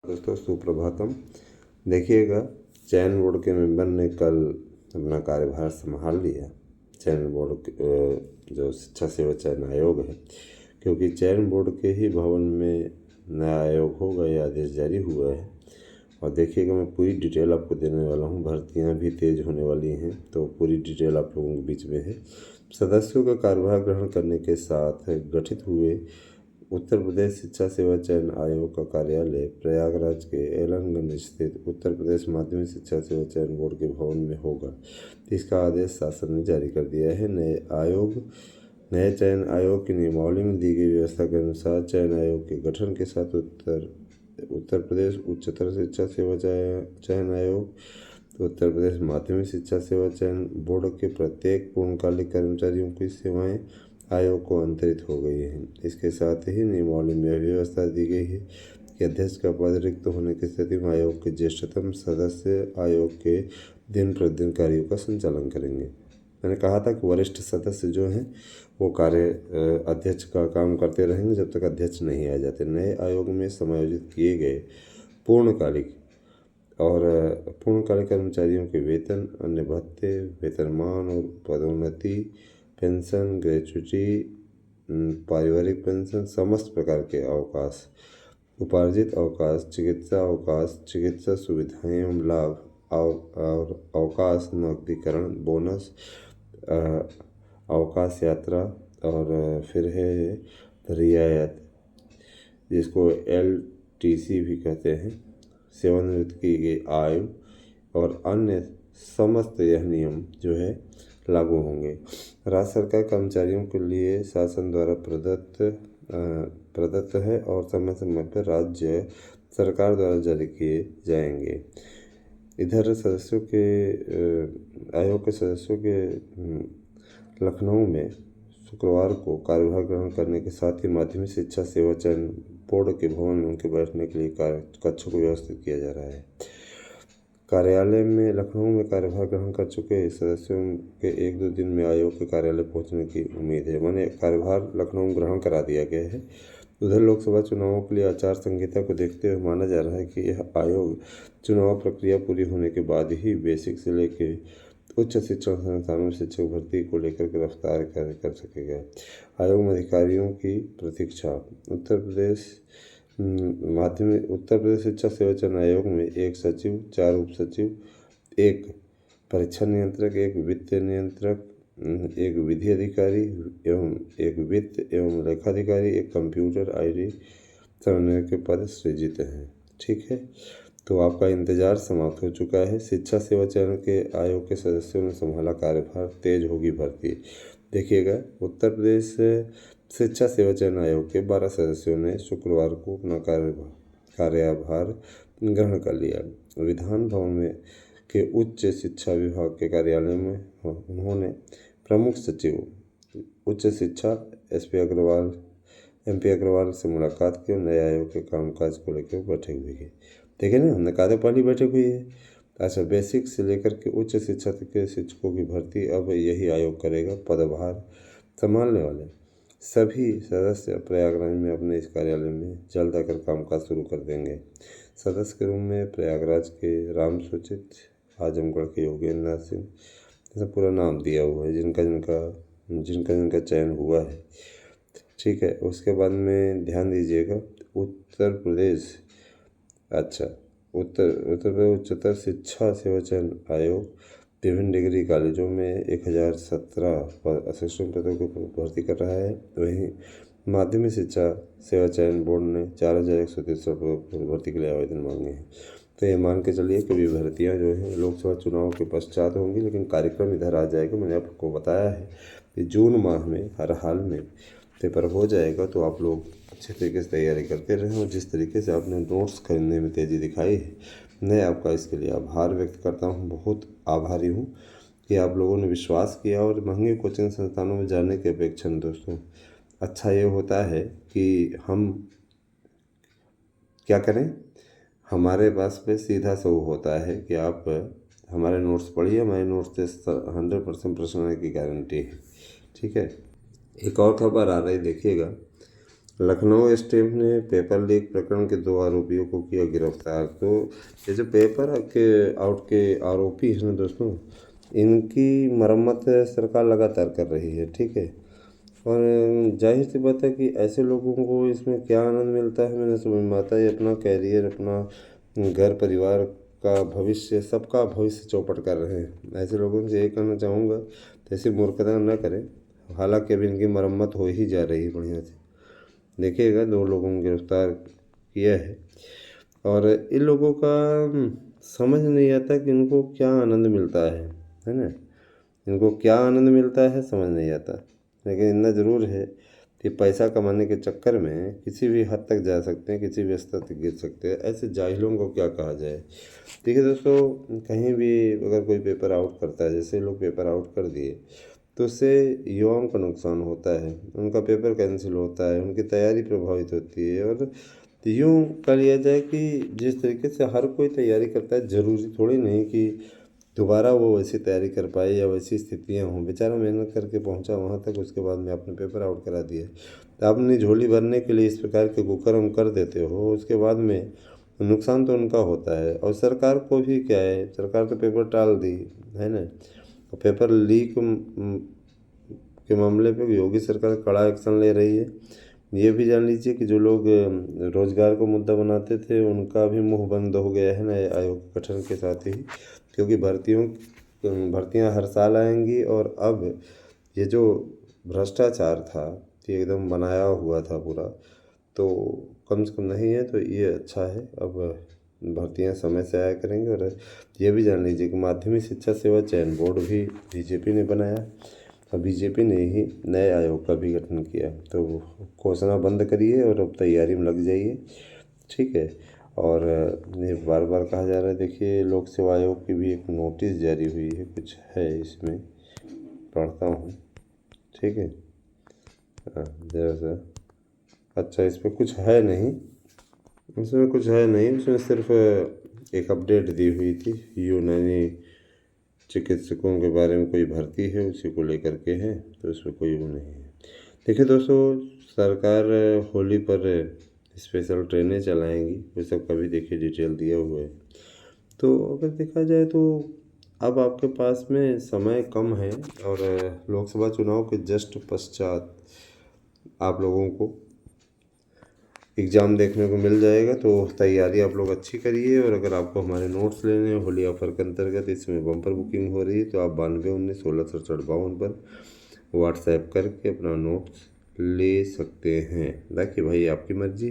दोस्तों सुप्रभातम। देखिएगा, चयन बोर्ड के मेंबर ने कल अपना कार्यभार संभाल लिया। चयन बोर्ड जो शिक्षा सेवा चयन आयोग है, क्योंकि चयन बोर्ड के ही भवन में नया आयोग होगा, यह आदेश जारी हुआ है। और देखिएगा, मैं पूरी डिटेल आपको देने वाला हूँ। भर्तियाँ भी तेज होने वाली हैं, तो पूरी डिटेल आप लोगों के बीच में है। सदस्यों का कार्यभार ग्रहण करने के साथ गठित हुए उत्तर प्रदेश शिक्षा सेवा चयन आयोग का कार्यालय प्रयागराज के एलनगंज स्थित उत्तर प्रदेश माध्यमिक शिक्षा सेवा चयन बोर्ड के भवन में होगा। इसका आदेश शासन ने जारी कर दिया है। नए चयन आयोग की नियमावली में दी गई व्यवस्था के अनुसार चयन आयोग के गठन के साथ उत्तर प्रदेश उच्चतर शिक्षा सेवा चयन आयोग, उत्तर प्रदेश माध्यमिक शिक्षा सेवा चयन बोर्ड के प्रत्येक पूर्णकालिक कर्मचारियों की सेवाएं आयोग को अंतरित हो गई हैं। इसके साथ ही नियमावली में व्यवस्था दी गई है कि अध्यक्ष का पद रिक्त होने की स्थिति में आयोग के ज्येष्ठतम सदस्य आयोग के दिन प्रतिदिन कार्यों का संचालन करेंगे। मैंने कहा था कि वरिष्ठ सदस्य जो हैं वो अध्यक्ष का काम करते रहेंगे जब तक अध्यक्ष नहीं आ जाते। नए आयोग में समायोजित किए गए पूर्णकालिक कर्मचारियों के वेतन, अन्य भत्ते, वेतनमान और पदोन्नति, पेंशन, ग्रेच्युटी, पारिवारिक पेंशन, समस्त प्रकार के अवकाश, उपार्जित अवकाश, चिकित्सा अवकाश, चिकित्सा सुविधाएं एवं लाभ और अवकाश, नकदीकरण, बोनस, अवकाश यात्रा और फिर है रियायत, जिसको LTC भी कहते हैं, सेवानिवृत्ति की गई आयु और अन्य समस्त यह नियम जो है लागू होंगे। राज्य सरकार कर्मचारियों के लिए शासन द्वारा प्रदत्त है और समय समय पर राज्य सरकार द्वारा जारी किए जाएंगे। इधर आयोग के सदस्यों के लखनऊ में शुक्रवार को कार्यभार ग्रहण करने के साथ ही माध्यमिक शिक्षा सेवा चयन बोर्ड के भवन में उनके बैठने के लिए कक्षों को व्यवस्थित किया जा रहा है। कार्यालय में लखनऊ में कार्यभार ग्रहण कर चुके सदस्यों के 1-2 दिन में आयोग के कार्यालय पहुंचने की उम्मीद है। माने कार्यभार लखनऊ ग्रहण करा दिया गया है। उधर लोकसभा चुनावों के लिए आचार संहिता को देखते हुए माना जा रहा है कि यह आयोग चुनाव प्रक्रिया पूरी होने के बाद ही बेसिक से लेकर उच्च शिक्षण संस्थानों में शिक्षक भर्ती को लेकर गिरफ्तार कर सकेगा। आयोग में अधिकारियों की प्रतीक्षा। उत्तर प्रदेश शिक्षा सेवा चयन आयोग में 1 सचिव, 4 उप सचिव, 1 परीक्षा नियंत्रक, 1 वित्तीय नियंत्रक, 1 विधि अधिकारी एवं 1 वित्त एवं लेखाधिकारी, 1 कंप्यूटर ID समन्वय के पद सृजित हैं। ठीक है, तो आपका इंतजार समाप्त हो चुका है। शिक्षा सेवा चयन के आयोग के सदस्यों ने संभाला कार्यभार, तेज होगी भर्ती। देखिएगा, उत्तर प्रदेश शिक्षा सेवा चयन आयोग के 12 सदस्यों ने शुक्रवार को अपना कार्यभार ग्रहण कर लिया। विधान भवन में के उच्च शिक्षा विभाग के कार्यालय में उन्होंने प्रमुख सचिव उच्च शिक्षा MP अग्रवाल से मुलाकात की और नए आयोग के कामकाज को लेकर बैठक भी की। देखिए ना, हमने कहा था पहली बैठक हुई है। अच्छा, बेसिक से लेकर के उच्च शिक्षा तक के शिक्षकों की भर्ती अब यही आयोग करेगा। पदभार संभालने वाले सभी सदस्य प्रयागराज में अपने इस कार्यालय में जल्द आकर कामकाज शुरू कर देंगे। सदस्य के रूप में प्रयागराज के राम सूचित, आजमगढ़ के योगेंद्र नाथ सिंह, ऐसा पूरा नाम दिया हुआ है जिनका चयन हुआ है। ठीक है, उसके बाद में ध्यान दीजिएगा, उत्तर प्रदेश उच्चतर शिक्षा सेवा चयन आयोग विभिन्न डिग्री कॉलेजों में 1017 असिस्टेंट पदों को भर्ती कर रहा है। वहीं माध्यमिक शिक्षा सेवा चयन बोर्ड ने 4163 पदों पर भर्ती के लिए आवेदन मांगे हैं। तो ये मान के चलिए कि ये भर्तियाँ जो हैं लोकसभा चुनाव के पश्चात होंगी, लेकिन कार्यक्रम इधर आ जाएगा। मैंने आपको बताया है कि जून माह में हर हाल में पेपर हो जाएगा, तो आप लोग अच्छे तरीके से तैयारी करते रहें। और जिस तरीके से आपने नोट्स खरीदने में तेज़ी दिखाई है, मैं आपका इसके लिए आभार व्यक्त करता हूँ। बहुत आभारी हूँ कि आप लोगों ने विश्वास किया। और महंगे कोचिंग संस्थानों में जाने की अपेक्षा में दोस्तों अच्छा ये होता है कि हम क्या करें, हमारे पास में सीधा सा वो होता है कि आप हमारे नोट्स पढ़िए। हमारे नोट्स से 100% प्रश्न आने की गारंटी है। ठीक है, एक और खबर आ रही, देखिएगा, लखनऊ एसटीएफ ने पेपर लीक प्रकरण के 2 आरोपियों को किया गिरफ्तार। तो ये जो पेपर के आउट के आरोपी हैं ना दोस्तों, इनकी मरम्मत सरकार लगातार कर रही है, ठीक है। और जाहिर सी बात है कि ऐसे लोगों को इसमें क्या आनंद मिलता है मैंने समझ में आता है। अपना कैरियर, अपना घर परिवार का भविष्य, सबका भविष्य चौपट कर रहे हैं। ऐसे लोगों से ये कहना चाहूँगा तो ऐसी मूर्खता न करें। हालांकि अभी इनकी मरम्मत हो ही जा रही है बढ़िया से। देखिएगा 2 लोगों को गिरफ्तार किया है। और इन लोगों का समझ नहीं आता कि इनको क्या आनंद मिलता है ना। इनको क्या आनंद मिलता है समझ नहीं आता, लेकिन इतना ज़रूर है कि पैसा कमाने के चक्कर में किसी भी हद तक जा सकते हैं, किसी भी स्तर तक गिर सकते हैं। ऐसे जाहिलों को क्या कहा जाए। ठीक है दोस्तों, कहीं भी अगर कोई पेपर आउट करता है, जैसे लोग पेपर आउट कर दिए, तो उससे युवाओं का नुकसान होता है, उनका पेपर कैंसिल होता है, उनकी तैयारी प्रभावित होती है। और यूँ कह लिया जाए कि जिस तरीके से हर कोई तैयारी करता है, ज़रूरी थोड़ी नहीं कि दोबारा वो वैसी तैयारी कर पाए या वैसी स्थितियाँ हों। बेचारा मेहनत करके पहुंचा वहां तक, उसके बाद में आपने पेपर आउट करा दिया। तो अपनी झोली भरने के लिए इस प्रकार के कुकर्म कर देते हो, उसके बाद में नुकसान तो उनका होता है। और सरकार को भी क्या है, सरकार तो पेपर टाल दी है ना। और पेपर लीक के मामले पे योगी सरकार कड़ा एक्शन ले रही है। ये भी जान लीजिए कि जो लोग रोजगार को मुद्दा बनाते थे, उनका भी मुंह बंद हो गया है नए आयोग के गठन के साथ ही। क्योंकि भर्तियां हर साल आएंगी, और अब ये जो भ्रष्टाचार था ये एकदम बनाया हुआ था पूरा, तो कम से कम नहीं है तो ये अच्छा है। अब भर्तियां समय से आया करेंगे। और ये भी जान लीजिए कि माध्यमिक शिक्षा सेवा चयन बोर्ड भी बीजेपी ने बनाया, और बीजेपी ने ही नए आयोग का भी गठन किया। तो घोषणा बंद करिए और अब तैयारी में लग जाइए, ठीक है। और ये बार बार कहा जा रहा है, देखिए लोक सेवा आयोग की भी एक नोटिस जारी हुई है, कुछ है इसमें, पढ़ता हूँ, ठीक है। जरा सा, अच्छा इसमें कुछ है नहीं, इसमें कुछ है नहीं, इसमें सिर्फ एक अपडेट दी हुई थी। यूनानी चिकित्सकों के बारे में कोई भर्ती है, उसी को लेकर के है, तो इसमें कोई वो नहीं है। देखिए दोस्तों, सरकार होली पर स्पेशल ट्रेनें चलाएंगी, वो सब का भी देखिए डिटेल दिया हुआ है। तो अगर देखा जाए तो अब आपके पास में समय कम है, और लोकसभा चुनाव के जस्ट पश्चात आप लोगों को एग्ज़ाम देखने को मिल जाएगा। तो तैयारी आप लोग अच्छी करिए। और अगर आपको हमारे नोट्स लेने हैं होली ऑफर के अंतर्गत, इसमें बम्पर बुकिंग हो रही है, तो आप 9219 16 पर व्हाट्सएप करके अपना नोट्स ले सकते हैं। बाकी भाई आपकी मर्जी,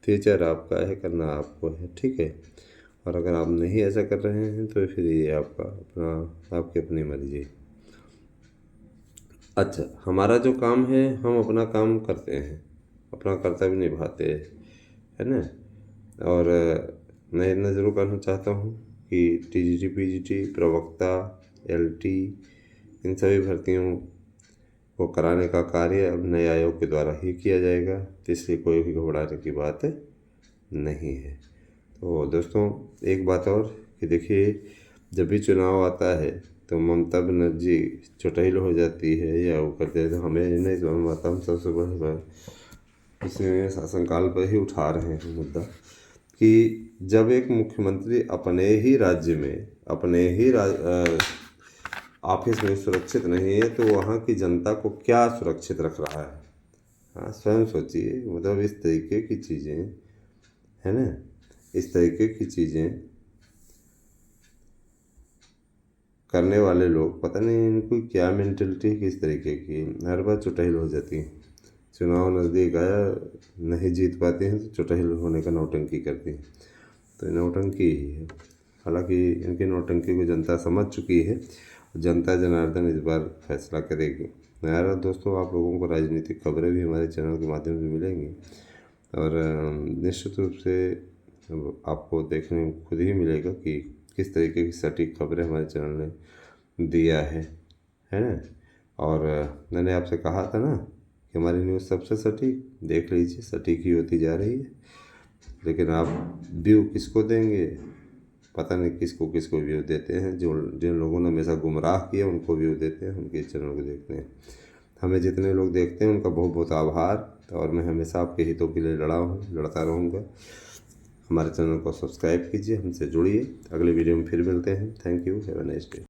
फ्यूचर आपका है, करना आपको है, ठीक है। और अगर आप नहीं ऐसा कर रहे हैं तो फिर ये आपकी अपनी मर्जी। अच्छा, हमारा जो काम है, हम अपना काम करते हैं, अपना कर्तव्य निभाते हैं, है ना। और मैं इतना ज़रूर कहना चाहता हूँ कि टीजीटी, पीजीटी, प्रवक्ता, एलटी, इन सभी भर्तियों को कराने का कार्य अब नए आयोग के द्वारा ही किया जाएगा, तो इसलिए कोई भी घबराने की बात नहीं है। तो दोस्तों एक बात और कि देखिए, जब भी चुनाव आता है तो ममता बनर्जी चुटैल हो जाती है, या वो करते हैं, तो हमें नहीं समझ में आता। हम सबसे बड़ी बात इसमें शासनकाल पर ही उठा रहे हैं मुद्दा, कि जब एक मुख्यमंत्री अपने ही राज्य में, अपने ही ऑफिस में सुरक्षित नहीं है, तो वहाँ की जनता को क्या सुरक्षित रख रहा है। हाँ, स्वयं सोचिए। मतलब इस तरीके की चीज़ें, है ना, इस तरीके की चीज़ें करने वाले लोग, पता नहीं इनको क्या मेंटलिटी, किस तरीके की, हर बार चुटैल हो जाती है। चुनाव नज़दीक आया, नहीं जीत पाते हैं तो चुटैल होने का नौटंकी करती हैं। तो नौटंकी ही है। हालांकि इनकी नौटंकी को जनता समझ चुकी है। जनता जनार्दन इस बार फैसला करेगी। यार दोस्तों, आप लोगों को राजनीतिक खबरें भी हमारे चैनल के माध्यम से मिलेंगी, और निश्चित रूप से आपको देखने को खुद ही मिलेगा कि किस तरीके की सटीक खबरें हमारे चैनल ने दिया है ना। और मैंने आपसे कहा था ना कि हमारी न्यूज़ सबसे सटीक, देख लीजिए सटीक ही होती जा रही है। लेकिन आप व्यू किसको देंगे, पता नहीं किसको किसको व्यू देते हैं। जिन लोगों ने हमेशा गुमराह किया उनको व्यू देते हैं, उनके चैनल को देखते हैं। हमें जितने लोग देखते हैं उनका बहुत बहुत आभार। और मैं हमेशा आपके हितों के लिए लड़ता रहूँगा। हमारे चैनल को सब्सक्राइब कीजिए, हमसे जुड़िए। अगले वीडियो में फिर मिलते हैं। Thank you, have a nice day.